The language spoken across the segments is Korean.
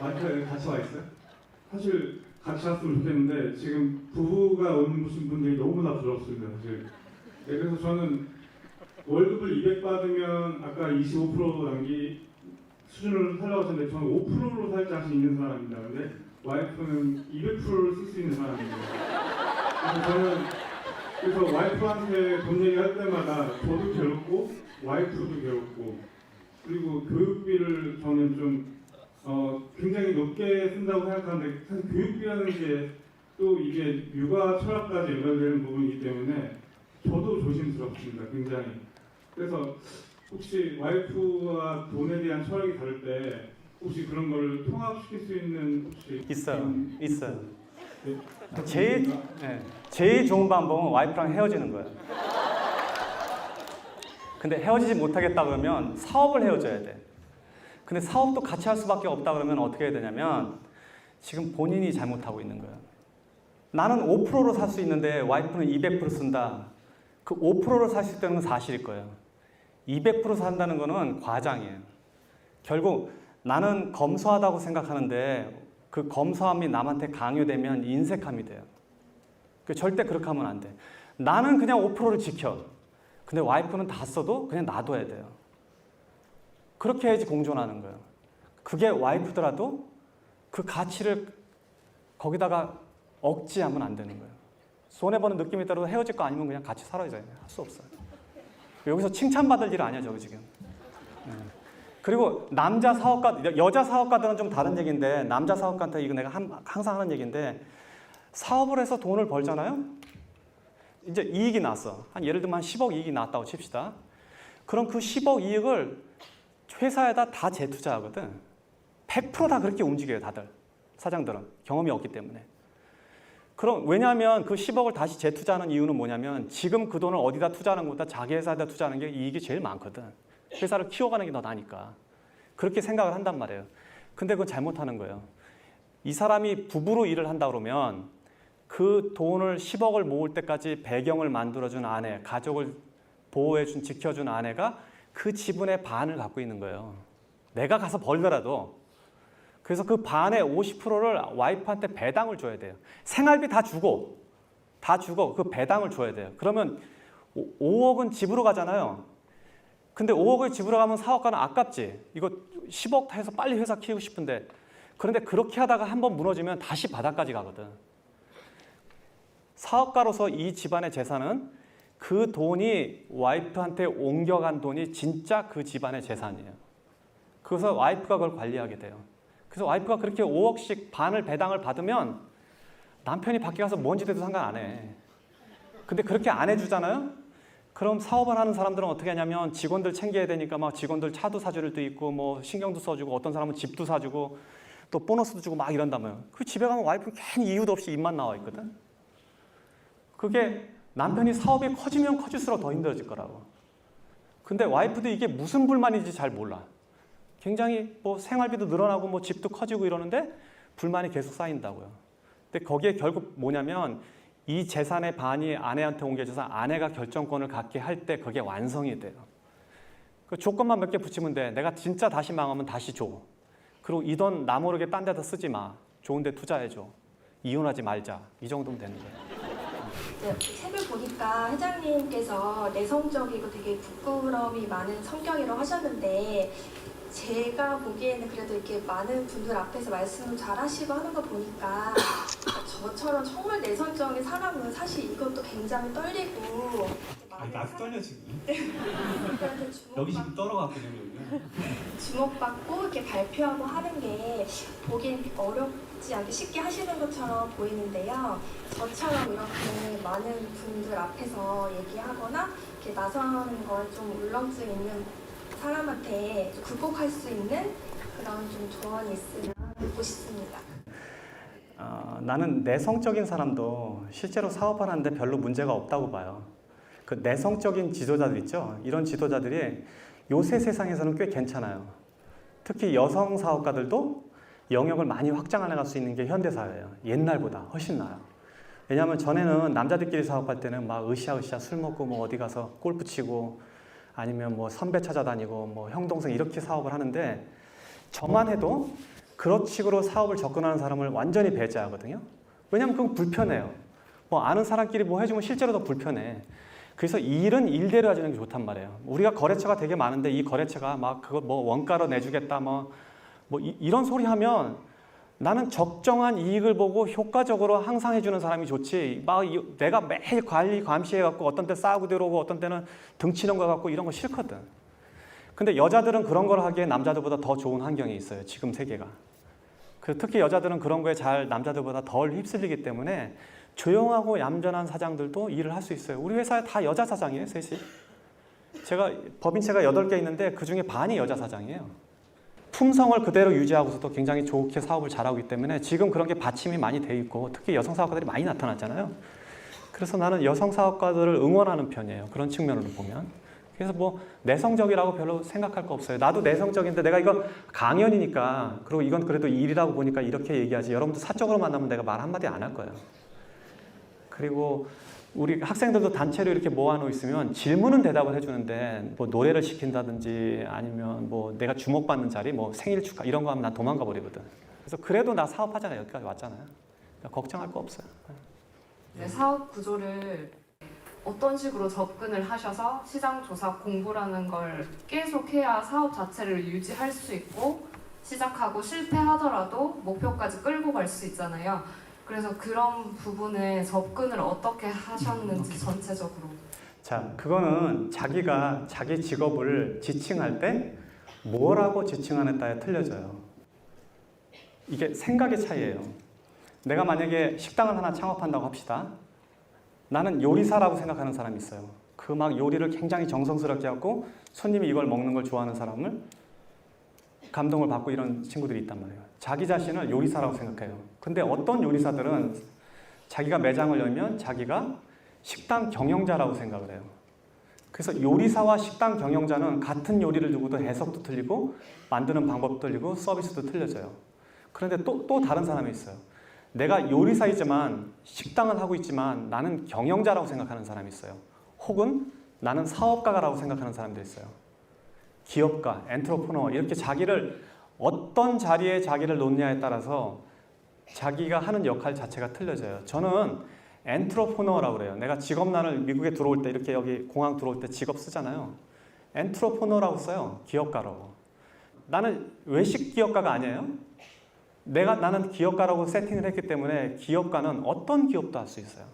와이프가 같이 와 있어요? 사실 같이 왔으면 좋겠는데 지금 부부가 오신 분들이 너무나 부럽습니다. 사실. 네, 그래서 저는 월급을 200 받으면 아까 25% 남기 수준으로 살라고 하셨는데 저는 5%로 살 자신 있는 사람입니다. 근데 와이프는 200%를 쓸 수 있는 사람입니다. 그래서 와이프한테 돈 얘기할 때마다 저도 괴롭고 와이프도 괴롭고 그리고 교육비를 저는 좀 굉장히 높게 쓴다고 생각하는데 사실 교육비라는 게 또 이게 육아 철학까지 연결되는 부분이기 때문에 저도 조심스럽습니다. 굉장히. 그래서 혹시 와이프와 돈에 대한 철학이 다를 때 혹시 그런 걸 통합시킬 수 있는 혹시 있어요. 네. 제일 좋은 방법은 와이프랑 헤어지는 거예요. 근데 헤어지지 못하겠다 그러면 사업을 헤어져야 돼. 근데 사업도 같이 할 수밖에 없다 그러면 어떻게 해야 되냐면 지금 본인이 잘못하고 있는 거예요. 나는 5%로 살 수 있는데 와이프는 200% 쓴다. 그 5%를 살 수 있다는 건 사실일 거예요. 200% 산다는 거는 과장이에요. 결국 나는 검소하다고 생각하는데 그 검소함이 남한테 강요되면 인색함이 돼요. 절대 그렇게 하면 안 돼. 나는 그냥 5%를 지켜. 근데 와이프는 다 써도 그냥 놔둬야 돼요. 그렇게 해야지 공존하는 거예요. 그게 와이프더라도 그 가치를 거기다가 억지하면 안 되는 거예요. 손해보는 느낌이 따라서 헤어질 거 아니면 그냥 같이 살아야 돼요. 할 수 없어요. 여기서 칭찬받을 일 아니야, 저거 지금. 그리고 남자 사업가, 여자 사업가들은 좀 다른 얘기인데 남자 사업가한테 이거 내가 항상 하는 얘기인데 사업을 해서 돈을 벌잖아요? 이제 이익이 났어. 예를 들면 한 10억 이익이 났다고 칩시다. 그럼 그 10억 이익을 회사에다 다 재투자하거든. 100% 다 그렇게 움직여요, 다들. 사장들은. 경험이 없기 때문에. 그럼 왜냐하면 그 10억을 다시 재투자하는 이유는 뭐냐면 지금 그 돈을 어디다 투자하는 것보다 자기 회사에다 투자하는 게 이익이 제일 많거든. 회사를 키워가는 게 더 나니까. 그렇게 생각을 한단 말이에요. 근데 그건 잘못하는 거예요. 이 사람이 부부로 일을 한다 그러면 그 돈을 10억을 모을 때까지 배경을 만들어준 아내, 가족을 보호해준, 지켜준 아내가 그 지분의 반을 갖고 있는 거예요. 내가 가서 벌더라도. 그래서 그 반의 50%를 와이프한테 배당을 줘야 돼요. 생활비 다 주고 그 배당을 줘야 돼요. 그러면 5억은 집으로 가잖아요. 근데 5억을 집으로 가면 사업가는 아깝지. 이거 10억 해서 빨리 회사 키우고 싶은데. 그런데 그렇게 하다가 한번 무너지면 다시 바닥까지 가거든. 사업가로서 이 집안의 재산은 그 돈이 와이프한테 옮겨간 돈이 진짜 그 집안의 재산이에요. 그래서 와이프가 그걸 관리하게 돼요. 그래서 와이프가 그렇게 5억씩 반을 배당을 받으면 남편이 밖에 가서 뭔 짓 해도 상관 안 해. 근데 그렇게 안 해주잖아요? 그럼 사업을 하는 사람들은 어떻게 하냐면 직원들 챙겨야 되니까 막 직원들 차도 사줄 때 있고 뭐 신경도 써주고 어떤 사람은 집도 사주고 또 보너스도 주고 막 이런다면 그 집에 가면 와이프는 괜히 이유도 없이 입만 나와 있거든. 그게 남편이 사업이 커지면 커질수록 더 힘들어질 거라고. 근데 와이프도 이게 무슨 불만인지 잘 몰라. 굉장히 뭐 생활비도 늘어나고 뭐 집도 커지고 이러는데 불만이 계속 쌓인다고요. 근데 거기에 결국 뭐냐면 이 재산의 반이 아내한테 옮겨져서 아내가 결정권을 갖게 할 때 그게 완성이 돼요. 그 조건만 몇 개 붙이면 돼. 내가 진짜 다시 망하면 다시 줘. 그리고 이 돈 나 모르게 딴 데다 쓰지 마. 좋은 데 투자해줘. 이혼하지 말자. 이 정도면 되는 거예요. 책을 보니까 회장님께서 내성적이고 되게 부끄러움이 많은 성격이라고 하셨는데 제가 보기에는 그래도 이렇게 많은 분들 앞에서 말씀을 잘 하시고 하는 거 보니까 저처럼 정말 내성적인 사람은 사실 이것도 굉장히 떨리고 나도 떨려 지금. 그래서 여기 지금 떨어갔거든요. 주목받고 이렇게 발표하고 하는 게 보기엔 어렵지 않게 쉽게 하시는 것처럼 보이는데요. 저처럼 이렇게 많은 분들 앞에서 얘기하거나 이렇게 나서는 걸 좀 울렁증 있는 사람한테 좀 극복할 수 있는 그런 좀 조언이 있으면 듣고 싶습니다. 나는 내성적인 사람도 실제로 사업하는데 별로 문제가 없다고 봐요. 그 내성적인 지도자들 있죠? 이런 지도자들이 요새 세상에서는 꽤 괜찮아요. 특히 여성 사업가들도 영역을 많이 확장해 나갈 수 있는 게 현대사회예요. 옛날보다 훨씬 나아요. 왜냐하면 전에는 남자들끼리 사업할 때는 막 으쌰으쌰 술 먹고 뭐 어디 가서 골프 치고 아니면 뭐 선배 찾아다니고 뭐 형 동생 이렇게 사업을 하는데 저만 해도 그런 식으로 사업을 접근하는 사람을 완전히 배제하거든요. 왜냐하면 그건 불편해요. 뭐 아는 사람끼리 뭐 해주면 실제로 더 불편해. 그래서 일은 일대로 해주는 게 좋단 말이에요. 우리가 거래처가 되게 많은데 이 거래처가 막 그거 뭐 원가로 내주겠다 이런 소리 하면 나는 적정한 이익을 보고 효과적으로 항상 해주는 사람이 좋지. 내가 매일 관리 감시해갖고 어떤 때 싸우고 들어오고 어떤 때는 등치는 거 갖고 이런 거 싫거든. 근데 여자들은 그런 걸 하기에 남자들보다 더 좋은 환경이 있어요. 지금 세계가. 특히 여자들은 그런 거에 잘 남자들보다 덜 휩쓸리기 때문에 조용하고 얌전한 사장들도 일을 할 수 있어요. 우리 회사에 다 여자 사장이에요, 셋이. 제가 법인체가 8개 있는데 그중에 반이 여자 사장이에요. 품성을 그대로 유지하고서도 굉장히 좋게 사업을 잘하고 있기 때문에 지금 그런 게 받침이 많이 돼 있고 특히 여성 사업가들이 많이 나타났잖아요. 그래서 나는 여성 사업가들을 응원하는 편이에요. 그런 측면으로 보면. 그래서 뭐 내성적이라고 별로 생각할 거 없어요. 나도 내성적인데 내가 이거 강연이니까 그리고 이건 그래도 일이라고 보니까 이렇게 얘기하지. 여러분들 사적으로 만나면 내가 말 한마디 안 할 거예요. 그리고 우리 학생들도 단체로 이렇게 모아놓고 있으면 질문은 대답을 해주는데 뭐 노래를 시킨다든지 아니면 뭐 내가 주목받는 자리 뭐 생일 축하 이런 거 하면 난 도망가 버리거든. 그래서 그래도 나 사업하잖아요. 여기까지 왔잖아요. 그러니까 걱정할 거 없어요. 네, 사업 구조를 어떤 식으로 접근을 하셔서 시장 조사 공부라는 걸 계속해야 사업 자체를 유지할 수 있고 시작하고 실패하더라도 목표까지 끌고 갈 수 있잖아요. 그래서 그런 부분에 접근을 어떻게 하셨는지 전체적으로. 자, 그거는 자기가 자기 직업을 지칭할 때 뭐라고 지칭하느냐에 틀려져요. 이게 생각의 차이예요. 내가 만약에 식당을 하나 창업한다고 합시다. 나는 요리사라고 생각하는 사람이 있어요. 그 막 요리를 굉장히 정성스럽게 하고 손님이 이걸 먹는 걸 좋아하는 사람을 감동을 받고 이런 친구들이 있단 말이에요. 자기 자신을 요리사라고 생각해요. 근데 어떤 요리사들은 자기가 매장을 열면 자기가 식당 경영자라고 생각을 해요. 그래서 요리사와 식당 경영자는 같은 요리를 두고도 해석도 틀리고 만드는 방법도 틀리고 서비스도 틀려져요. 그런데 또 다른 사람이 있어요. 내가 요리사이지만 식당을 하고 있지만 나는 경영자라고 생각하는 사람이 있어요. 혹은 나는 사업가라고 생각하는 사람도 있어요. 기업가, 엔트로프너 이렇게 자기를 어떤 자리에 자기를 놓느냐에 따라서 자기가 하는 역할 자체가 틀려져요. 저는 엔트로프너라고 그래요. 내가 직업란을 미국에 들어올 때 이렇게 여기 공항 들어올 때 직업 쓰잖아요. 엔트로프너라고 써요. 기업가라고. 나는 외식 기업가가 아니에요. 나는 기업가라고 세팅을 했기 때문에 기업가는 어떤 기업도 할 수 있어요.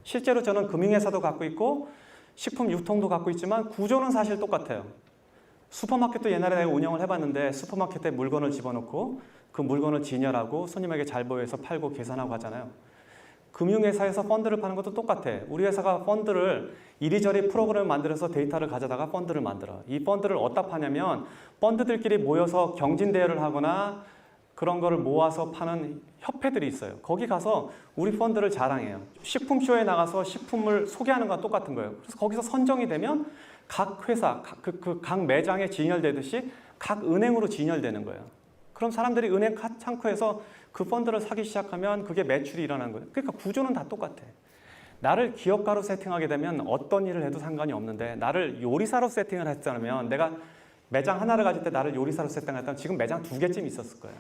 실제로 저는 금융회사도 갖고 있고 식품 유통도 갖고 있지만 구조는 사실 똑같아요. 슈퍼마켓도 옛날에 내가 운영을 해봤는데 슈퍼마켓에 물건을 집어넣고 그 물건을 진열하고 손님에게 잘 보여서 팔고 계산하고 하잖아요. 금융회사에서 펀드를 파는 것도 똑같아. 우리 회사가 펀드를 이리저리 프로그램을 만들어서 데이터를 가져다가 펀드를 만들어. 이 펀드를 어디다 파냐면 펀드들끼리 모여서 경진대회를 하거나 그런 거를 모아서 파는 협회들이 있어요. 거기 가서 우리 펀드를 자랑해요. 식품쇼에 나가서 식품을 소개하는 거랑 똑같은 거예요. 그래서 거기서 선정이 되면 각 회사, 각 매장에 진열되듯이 각 은행으로 진열되는 거예요. 그럼 사람들이 은행 창구에서 그 펀드를 사기 시작하면 그게 매출이 일어나는 거예요. 그러니까 구조는 다 똑같아. 나를 기업가로 세팅하게 되면 어떤 일을 해도 상관이 없는데 나를 요리사로 세팅을 했다면 내가 매장 하나를 가질 때 나를 요리사로 세팅을 했다면 지금 매장 2개쯤 있었을 거예요.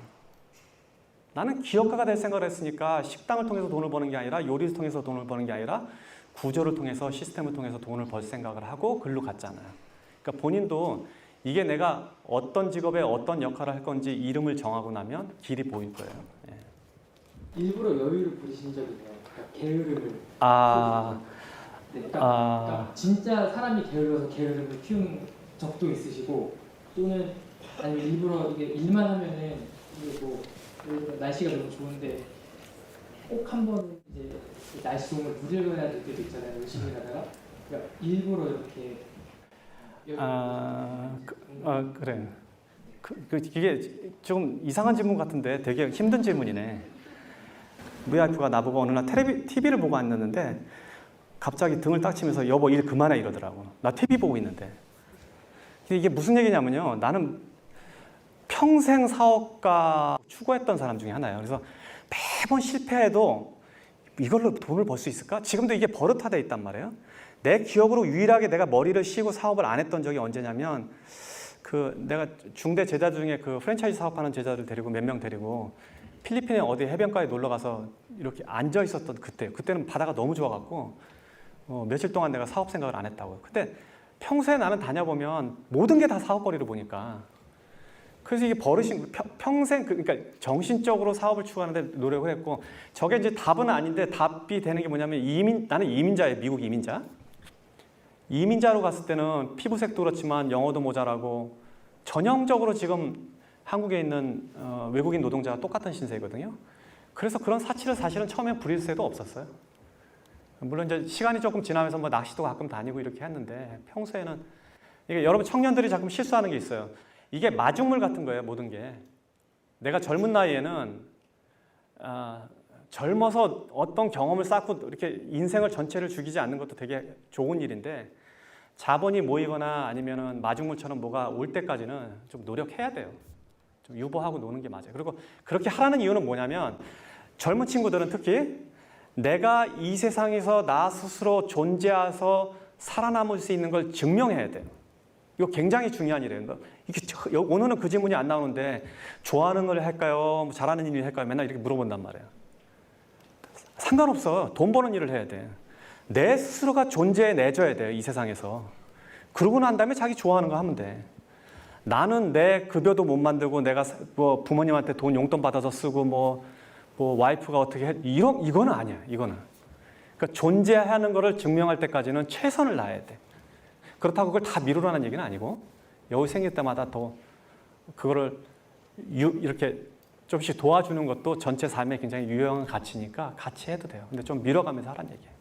나는 기업가가 될 생각을 했으니까 식당을 통해서 돈을 버는 게 아니라 요리를 통해서 돈을 버는 게 아니라 구조를 통해서 시스템을 통해서 돈을 벌 생각을 하고 글로 갔잖아요. 그러니까 본인도 이게 내가 어떤 직업에 어떤 역할을 할 건지 이름을 정하고 나면 길이 보일 거예요. 예. 일부러 여유를 부리신 적이 있나요? 그러니까 게으름을. 네, 그러니까 진짜 사람이 게을러서 게으름을 키운 적도 있으시고 또는 아니면 일부러 이게 일만 하면은 이게 뭐 날씨가 너무 좋은데 꼭 한 번 이제 날씨 좋은 걸 누려야 될 때도 있잖아요. 열심히 하다가 그러니까 일부러 이렇게 그래. 이게 좀 이상한 질문 같은데 되게 힘든 질문이네. 우리 와이프가 나보고 어느 날 TV를 보고 앉았는데 갑자기 등을 딱 치면서 여보 일 그만해 이러더라고. 나 TV 보고 있는데. 근데 이게 무슨 얘기냐면요. 나는 평생 사업가 추구했던 사람 중에 하나예요. 그래서 매번 실패해도 이걸로 돈을 벌 수 있을까? 지금도 이게 버릇화되어 있단 말이에요. 내 기억으로 유일하게 내가 머리를 쉬고 사업을 안 했던 적이 언제냐면 내가 중대 제자 중에 그 프랜차이즈 사업하는 제자들 데리고 몇 명 데리고 필리핀에 어디 해변가에 놀러 가서 이렇게 앉아 있었던 그때는 바다가 너무 좋아갖고 며칠 동안 내가 사업 생각을 안 했다고요. 근데 평소에 나는 다녀보면 모든 게 다 사업거리로 보니까 그래서 이게 버릇이 평생 그러니까 정신적으로 사업을 추구하는데 노력을 했고 저게 이제 답은 아닌데 답이 되는 게 뭐냐면 나는 이민자예요. 미국 이민자. 이민자로 갔을 때는 피부색도 그렇지만 영어도 모자라고 전형적으로 지금 한국에 있는 외국인 노동자가 똑같은 신세거든요. 그래서 그런 사치를 사실은 처음에 부릴 새도 없었어요. 물론 이제 시간이 조금 지나면서 뭐 낚시도 가끔 다니고 이렇게 했는데 평소에는 이게 여러분 청년들이 자꾸 실수하는 게 있어요. 이게 마중물 같은 거예요, 모든 게. 내가 젊은 나이에는 젊어서 어떤 경험을 쌓고 이렇게 인생을 전체를 죽이지 않는 것도 되게 좋은 일인데 자본이 모이거나 아니면은 마중물처럼 뭐가 올 때까지는 좀 노력해야 돼요. 좀 유보하고 노는 게 맞아요. 그리고 그렇게 하라는 이유는 뭐냐면 젊은 친구들은 특히 내가 이 세상에서 나 스스로 존재해서 살아남을 수 있는 걸 증명해야 돼요. 이거 굉장히 중요한 일이에요. 이게 오늘은 그 질문이 안 나오는데 좋아하는 걸 할까요? 잘하는 일을 할까요? 맨날 이렇게 물어본단 말이에요. 상관없어. 돈 버는 일을 해야 돼. 내 스스로가 존재해내줘야 돼요. 이 세상에서. 그러고 난 다음에 자기 좋아하는 거 하면 돼. 나는 내 급여도 못 만들고 내가 뭐 부모님한테 돈 용돈 받아서 쓰고 뭐 와이프가 어떻게 해. 이거는 아니야. 이거는. 그러니까 존재하는 거를 증명할 때까지는 최선을 다해야 돼. 그렇다고 그걸 다 미루라는 얘기는 아니고 여유 생길 때마다 더 그거를 이렇게 조금씩 도와주는 것도 전체 삶에 굉장히 유용한 가치니까 같이 해도 돼요. 근데 좀 밀어가면서 하라는 얘기예요.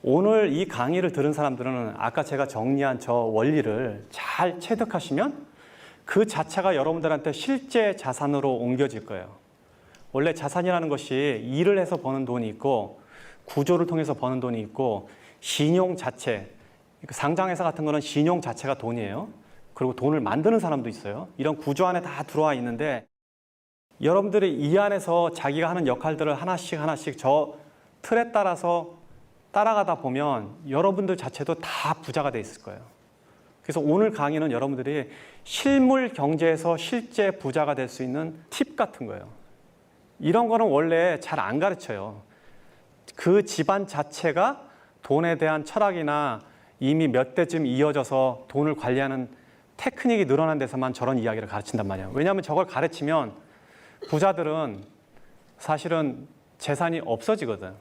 오늘 이 강의를 들은 사람들은 아까 제가 정리한 저 원리를 잘 체득하시면 그 자체가 여러분들한테 실제 자산으로 옮겨질 거예요. 원래 자산이라는 것이 일을 해서 버는 돈이 있고 구조를 통해서 버는 돈이 있고 신용 자체, 상장회사 같은 거는 신용 자체가 돈이에요. 그리고 돈을 만드는 사람도 있어요. 이런 구조 안에 다 들어와 있는데 여러분들이 이 안에서 자기가 하는 역할들을 하나씩 저 틀에 따라서 따라가다 보면 여러분들 자체도 다 부자가 돼 있을 거예요. 그래서 오늘 강의는 여러분들이 실물 경제에서 실제 부자가 될 수 있는 팁 같은 거예요. 이런 거는 원래 잘 안 가르쳐요. 그 집안 자체가 돈에 대한 철학이나 이미 몇 대쯤 이어져서 돈을 관리하는 테크닉이 늘어난 데서만 저런 이야기를 가르친단 말이에요. 왜냐하면 저걸 가르치면 부자들은 사실은 재산이 없어지거든.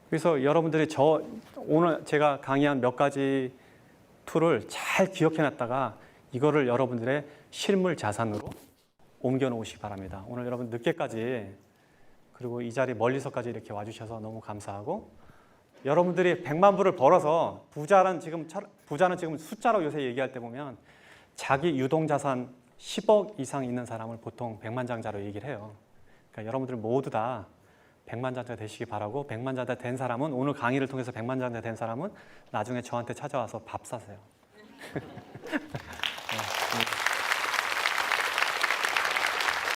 그래서 여러분들이 오늘 제가 강의한 몇 가지 툴을 잘 기억해놨다가 이거를 여러분들의 실물 자산으로 옮겨 놓으시기 바랍니다. 오늘 여러분 늦게까지 그리고 이 자리 멀리서까지 이렇게 와주셔서 너무 감사하고 여러분들이 100만 불을 벌어서 부자는 지금 숫자로 요새 얘기할 때 보면 자기 유동자산 10억 이상 있는 사람을 보통 백만장자로 얘기를 해요. 그러니까 여러분들 모두 다 백만장자 되시기 바라고 백만장자 된 사람은 오늘 강의를 통해서 백만장자 된 사람은 나중에 저한테 찾아와서 밥 사세요. 네.